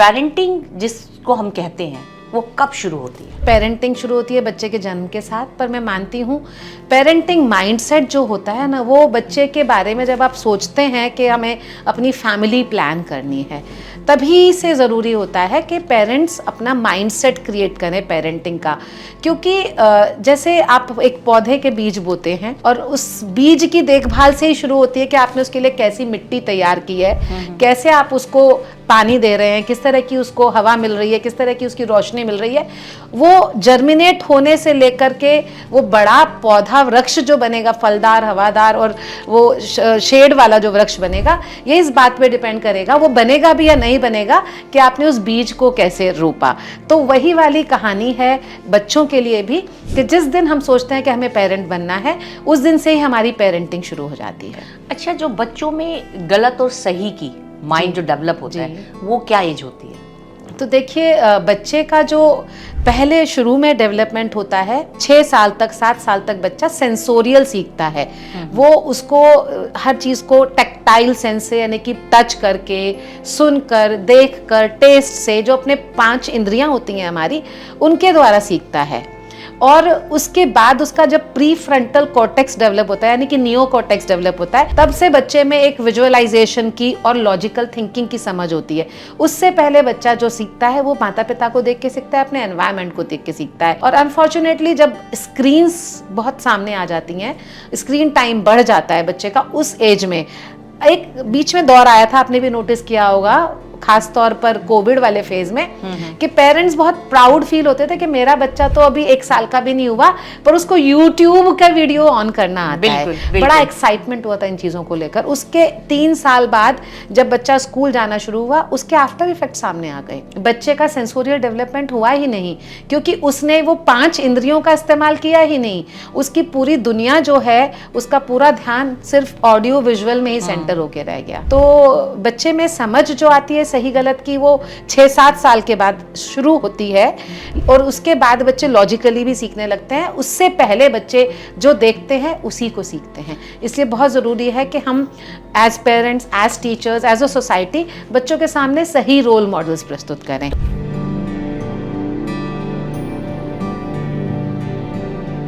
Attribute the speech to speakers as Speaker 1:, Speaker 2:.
Speaker 1: Parenting जिसको हम कहते हैं वो कब शुरू होती है?
Speaker 2: पेरेंटिंग शुरू होती है बच्चे के जन्म के साथ, पर मैं मानती हूँ पेरेंटिंग माइंडसेट जो होता है ना, वो बच्चे के बारे में जब आप सोचते हैं कि हमें अपनी फैमिली प्लान करनी है, तभी से ज़रूरी होता है कि पेरेंट्स अपना माइंडसेट क्रिएट करें पेरेंटिंग का। क्योंकि जैसे आप एक पौधे के बीज बोते हैं और उस बीज की देखभाल से ही शुरू होती है कि आपने उसके लिए कैसी मिट्टी तैयार की है, कैसे आप उसको पानी दे रहे हैं, किस तरह की उसको हवा मिल रही है, किस तरह की उसकी रोशनी मिल रही है। वो जर्मिनेट होने से लेकर के वो बड़ा पौधा वृक्ष जो बनेगा, फलदार, हवादार और वो शेड वाला जो वृक्ष बनेगा, ये इस बात पे डिपेंड करेगा वो बनेगा भी या नहीं बनेगा कि आपने उस बीज को कैसे रोपा। तो वही वाली कहानी है बच्चों के लिए भी कि जिस दिन हम सोचते हैं कि हमें पेरेंट बनना है, उस दिन से ही हमारी पेरेंटिंग शुरू हो जाती है।
Speaker 1: अच्छा, जो बच्चों में गलत और सही की माइंड जो डेवलप होता है, वो क्या एज होती है?
Speaker 2: तो देखिए, बच्चे का जो पहले शुरू में डेवलपमेंट होता है 6 साल तक, 7 साल तक बच्चा सेंसोरियल सीखता है। वो उसको हर चीज़ को टैक्टाइल सेंस से, यानी कि टच करके, सुनकर, देखकर, टेस्ट से, जो अपने 5 इंद्रियां होती हैं हमारी, उनके द्वारा सीखता है। और उसके बाद उसका जब प्री फ्रंटल कॉर्टेक्स डेवलप होता है, यानी कि नियो कॉर्टेक्स डेवलप होता है, तब से बच्चे में एक विजुअलाइजेशन की और लॉजिकल थिंकिंग की समझ होती है। उससे पहले बच्चा जो सीखता है वो माता पिता को देख के सीखता है, अपने एनवायरनमेंट को देख के सीखता है। और अनफॉर्चुनेटली जब स्क्रीन्स बहुत सामने आ जाती हैं, स्क्रीन टाइम बढ़ जाता है बच्चे का उस एज में। एक बीच में दौर आया था, आपने भी नोटिस किया होगा, खास तौर पर कोविड वाले फेज में, कि पेरेंट्स बहुत प्राउड फील होते थे कि मेरा बच्चा तो अभी 1 साल का भी नहीं हुआ पर उसको यूट्यूब का वीडियो ऑन करना आता है। बड़ा एक्साइटमेंट हुआ था इन चीज़ों को लेकर। उसके 3 साल बाद जब बच्चा स्कूल जाना शुरू हुआ, उसके आफ्टर इफेक्ट सामने आ गए। बच्चे का सेंसोरियल डेवलपमेंट हुआ ही नहीं, क्योंकि उसने वो 5 इंद्रियों का इस्तेमाल किया ही नहीं। उसकी पूरी दुनिया जो है, उसका पूरा ध्यान सिर्फ ऑडियो विजुअल में ही सेंटर होके रह गया। तो बच्चे में समझ जो आती है सही गलत की, वो 6-7 साल के बाद शुरू होती है। और उसके बाद बच्चे लॉजिकली भी सीखने लगते हैं। उससे पहले बच्चे जो देखते हैं उसी को सीखते हैं। इसलिए बहुत ज़रूरी है कि हम as parents, as teachers, as a society बच्चों के सामने सही रोल मॉडल्स प्रस्तुत करें।